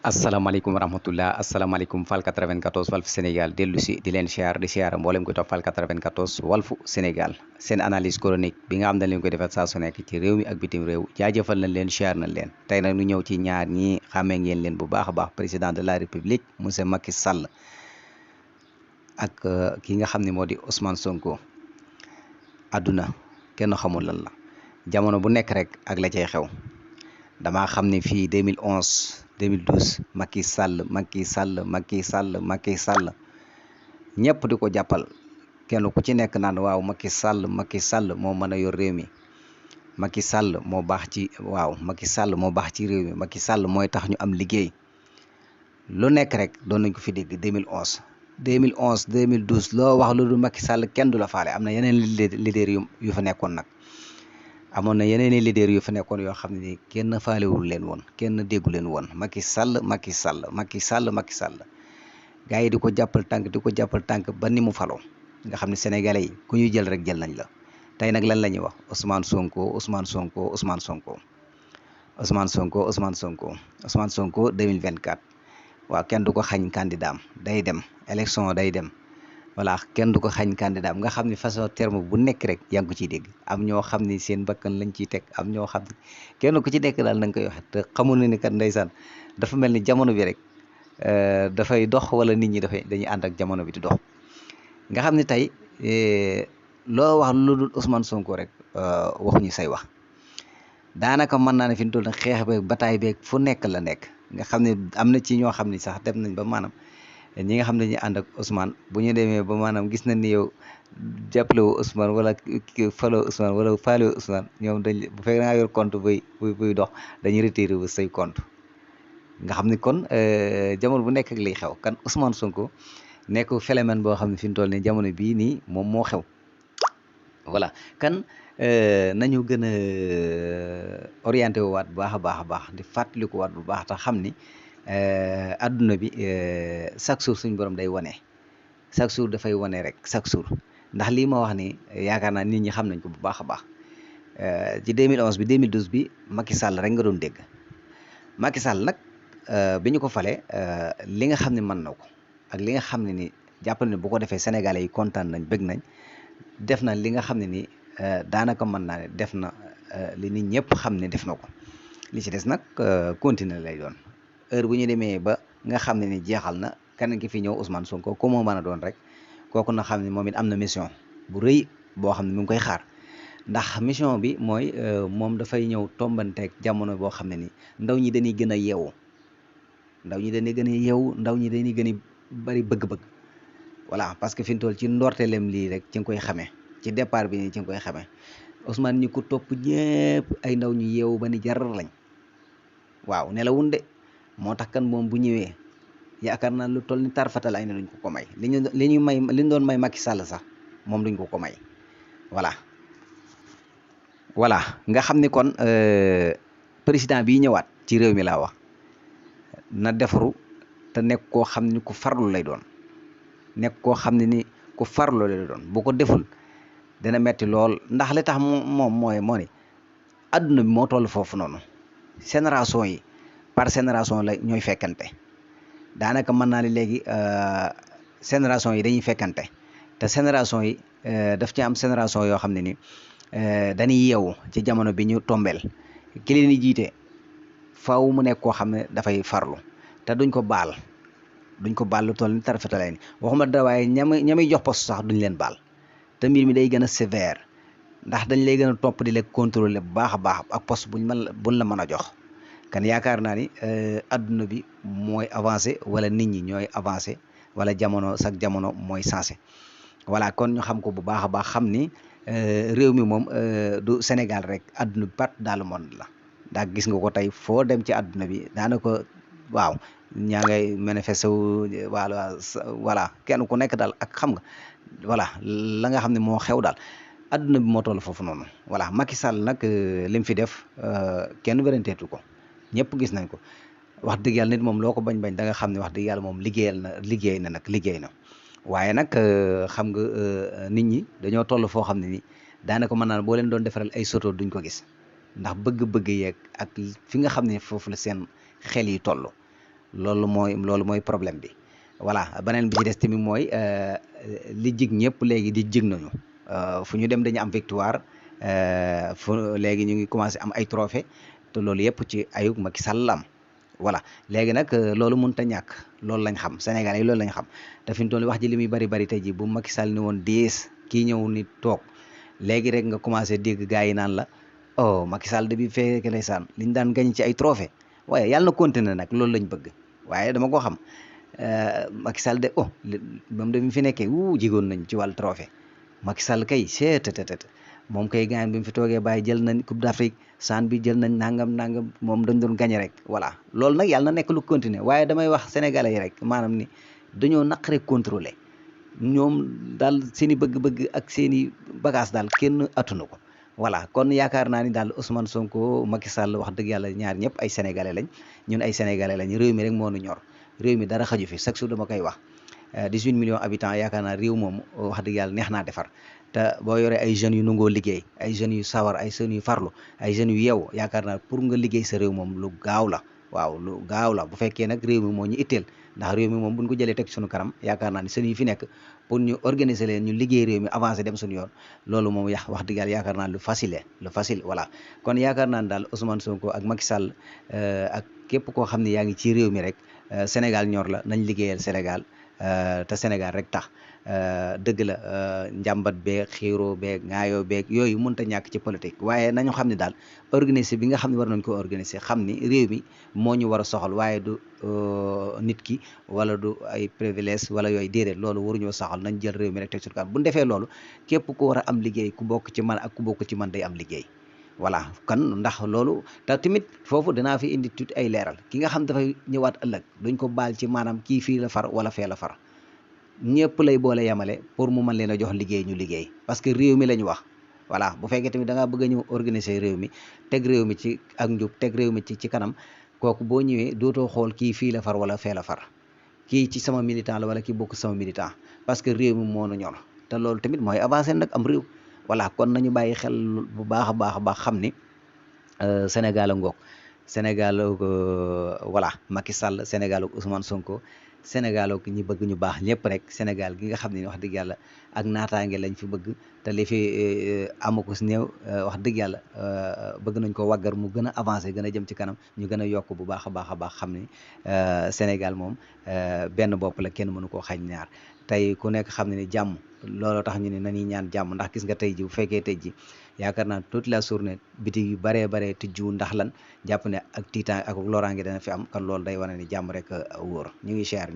asalaamaaleykum wa rahmatullah asalaamaaleykum Fall 94 Walf Sénégal dellu si di leen siyaar di siyaar mboolem ko topp Fall 94 Walfu Sénégal seen analyse chronique bi nga xam ne leen koy defal saa su nekk ci réew mi ak bitim réew jaajëfal nañ leen siyaar nañ leen tey nag ñu ñëw ci ñaar ñi xàmmee ngeen leen bu baax a baax président de la république monsieur Macky Sall ak ki nga xam ne moo di Ousmane Sonko. àdduna kenn xamul lan la jamono bu nekk rek ak la cay xew damaa xam ne fii 2011 2012 Macky Sall Macky Sall Macky Sall Macky Sall ñëpp di ko jàppal kenn ku ci nekk naan waaw Macky Sall moo mën a yor réew mi Macky Sall moo baax ci Macky Sall moo baax ci réew mi Macky Sall mooy tax ñu am liggéey lu nekk rek doon nañ ko fi dégg 2011 2012 loo wax lu dul Macky Sall kenn du la faale am na yeneen leader yu fa nekkoon nag amoon na yeneen i leader yu fa nekkoon yoo xam ne ni kenn faalewul leen woon kenn déggu leen woon Macky Sall Macky Sall Macky Sall Macky Sall gars yi di ko jàppal tànk ba ni mu faloo nga xam ne sénégalais yi ku ñuy jël rek jël nañ la tey nag lan la ñuy wax Ousmane Sonko Ousmane Sonko Ousmane Sonko Ousmane Sonko Ousmane Sonko Ousmane Sonko 2024 waaw kenn du ko xañ candidat am day dem élection day dem voilà kenn du ko xañ candidat nga xam ne façon terme bu nekk rek yaa ngi ko ciy dégg am ñoo xam ni seen bakkan lañ ciy teg am ñoo xam ne kenn ku ci nekk daal na nga koy waxe te xamul ne ni kat ndeysaan dafa mel ni jamono bi rek dafay dox wala nit ñi dañuy ànd ak jamono bi di dox nga xam ne tey loo wax lu dul Ousmane Sonko rek waxuñu say wax daanaka mën naa ne fi mu toll xeex beeg bataay beeg fu nekk la nekk nga xam ne am na ci ñoo xam ne sax dem nañ ba maanaam ñi nga xam ne ñu ànd ak Ousmane bu ñu demee ba maanaam gis nañ ni yow jàppale wu Ousmane wala faloo Ousmane wala faale wu Ousmane ñoom dañ bu fekkee da ngaa yor compte buy dox dañuy retiré wu say compte nga xam ne kon jamono bu nekk ak liy xew kan Ousmane Sonko nekk phénomène boo xam ne fi mu toll nii jamono bii nii moom moo xew voilà kan nañu gën a orienté wu waat bu baax a baax di fàttaliku waat bu baax te xam ni adduna bi chaque jour suñ borom day wane chaque jour dafay wane rek chaque jour ndax lii ma wax ni yaakaar naa nit ñi xam nañ ko bu baax a baax ci 2011 bi 2012 bi Macky Sall rek nga doon dégg Macky Sall nag bi ñu ko falee li nga xam ne mën na ko ak li nga xam ne ni jàppal ne bu ko defee sénégalais yi kontaan nañ bëgg nañ def na li nga xam ne ni daanaka mën naa ne def na li nit ñëpp xam ne def na ko li ci des nag continuer lay doon heure bu ñu demee ba nga xam ne ni jeexal na keneen ki fi ñëw Ousmane Sonko ko moo mën a doon rek kooku na xam ne moom it am na mission bu rëy boo xam ne mu ngi koy xaar ndax mission bi mooy moom dafay ñëw tombanteeg jamono boo xam ne ni ndaw ñi dañuy gën a yeewu ndaw ñi dañuy gën a bari bëgg-bëgg voilà parce que fi mu toll ci ndorteelem lii rek ci nga koy xamee ci départ bi nii ci nga koy xamee Ousmane ñi ko topp ñëpp ay ndaw ñu yeewu ba ni jar lañ waaw nelawun de moo tax kan moom bu ñëwee yaakaar naa lu toll ni tarfatal ay ne duñ ko may li ñu doon may Macky Sall sax moom duñ ko may voilà nga xam ni kon président bii ñëwaat ci réew mi laa wax na defaru te nekk koo xam ni ku farlu lay doon bu ko deful dina metti lool ndax li tax moom moo ni adduna bi moo toll foofu noonu génération yi par génération la ñooy fekkante daanaka mën naa ne léegi génération yi dañuy fekkante te génération yi daf ci am génération yoo xam ne ni dañuy yeewu ci jamono bi ñu tombeel ki leen di jiite faaw mu nekk koo xam ne dafay farlu te duñ ko baal lu toll ni tarfatale ni waxuma dara waaye ñamay jox poste sax duñ leen baal te mbir mi day gën a sévère ndax dañ lay gën a topp di la contrôler bu baax a baax ak poste buñ la mën a jox kan yaakaar naa ni adduna bi mooy avancé wala nit ñi ñooy avancé wala chaque jamono mooy sensé voilà kon ñu xam ko bu baax a baax xam ni réew mi moom du Sénégal rek adduna bi partout dans le monde la ndax gis nga ko tey foo dem ci adduna bi daanaka waaw ñaa ngay manifesté wu voilà kenn ku nekk daal ak xam nga voilà la nga xam ne moo xew daal adduna bi moo toll foofu noonu voilà Macky Sall nag li mu fi def kenn wéranteetu ko ñëpp gis nañ ko wax dëgg yàlla nit moom loo ko bañ da nga xam ne wax dëgg yàlla moom liggéey na waaye nag xam nga nit ñi dañoo toll foo xam ne ni daanaka mën naa boo leen doon defaral ay soto duñ ko gis ndax bëgg-bëgg yeeg ak fi nga xam ne foofu la seen xel yi toll loolu mooy problème bi. voilà beneen bi ci des tamit mooy li jig ñëpp léegi di jig nañu fu ñu dem dañu am victoire fu léegi ñu ngi commencé am ay trophée te loolu yëpp ci ayug Macky Sall la am voilà léegi nag loolu mënut a ñàkk loolu lañ xam Sénégal yi loolu lañ xam te fi mu toll wax ji li muy bari bari tey ji bu Macky Sall ni woon 10 kii ñëw ni toog léegi rek nga commencé dégg gars yi naan la oh Macky Sall de bi fekk ndeysaan liñ daan gañ ci ay trophée waaye yàlla na continuer nag loolu lañ bëgg waaye dama ko xam Macky Sall de moom de bi mu fi nekkee jigoon nañ ci wàllu trophée Macky Sall kay seetetetet moom kay gaañ bi mu fi toogee bàyyi jël nañ Coupe d'Afrique CHAN bi jël nañ nangam moom dañ doon gañe rek voilà loolu nag yàlla na nekk lu continuer waaye damay wax sénégalais yi rek maanaam ni dañoo naqare contrôler ñoom daal seen i bëgg-bëgg ak seen i bagage daal kenn attunu ko voilà kon yaakaar naa ni daal Ousmane Sonko Macky Sall wax dëgg yàlla ñaar ñëpp ay sénégalais lañ ñun ay sénégalais lañ réew mi rek moo nu ñor réew mi dara xaju fi chaque jour dama koy wax 18 millions habitants yaakaar naa réew moom wax dëgg yàlla neex naa defar te boo yoree ay jeunes yu nangoo liggéey ay jeunes yu sawar ay jeunes yu farlu ay jeunes yu yeewu yaakaar naa pour nga liggéey sa réew moom lu gaaw la waaw lu gaaw la bu fekkee nag réew mi moo ñu itteel ndax réew mi moom buñ ko jëlee teg suñu kanam yaakaar naa ni jeunes yi fi nekk pour ñu organiser leen ñu liggéey réew mi avancé dem suñu yoon loolu moom wax dëgg yàlla yaakaar naa lu facile voilà kon yaakaar naa ni daal Ousmane Sonko ak Macky Sall ak képp koo xam ne yaa ngi ci réew mi rek Sénégal ñor la nañ liggéeyal Sénégal te Sénégal rek tax dëgg la njàmbat beeg xiiroo beeg ŋaayoo beeg yooyu mënta ñàkk ci politique waaye nañu xam ne daal organiser bi nga xam ne war nañ ko organiser xam ni réew mi moo ñu war a soxal waaye du nit ki wala du ay privilège wala yooyu déedéet loolu waruñoo soxal nañ jël réew mi rek teg sur bu ñu defee loolu képp ku war a am liggéey ku bokk ci man ak ku bokk ci man day am liggéey voilà kan ndax loolu te tamit foofu dinaa fi indi tuuti ay leeral ki nga xam dafay ñëwaat ëllëg duñ ko baal ci maanaam kii fii la far wala fee la far ñëpp lay boole yemale pour mu mën leen a jox liggéey ñu liggéey parce que réew mi la ñu wax voilà bu fekkee tamit da ngaa bëgg a ñëw organiser réew mi teg réew mi ci ak njub teg réew mi ci kanam kooku boo ñëwee dootoo xool kii fii la far wala fee la far kii ci sama militant la wala kii bokk sama militant parce que réew mi moo nu ñor te loolu tamit mooy avancer nag am réew voilà kon nañu bàyyi xel bu baax a baax xam ni Sénégal a ngoog Sénégal voilà Macky Sall Sénégal ak Ousmane Sonko Sénégal ak ñi bëgg ñu baax ñëpp rek Sénégal gi nga xam ne wax dëgg yàlla ak naataange lañ fi bëgg te li fi amu ko si néew wax dëgg yàlla bëgg nañ ko waggar mu gën a avancé gën a jëm ci kanam ñu gën a yokk bu baax a baax xam ni Sénégal moom benn bopp la kenn mënu koo xañ ñaar tey ku nekk xam ne ni jàmm looloo tax ñu ne nañuy ñaan jàmm ndax gis nga tey ji bu fekkee tey ji yaakaar naa toute la journée bitig yu baree tijju ndax lan jàpp ne ak tiitaan ak loraange dana fi am kan loolu day wane ni jàmm rek wóor ñu ngi cher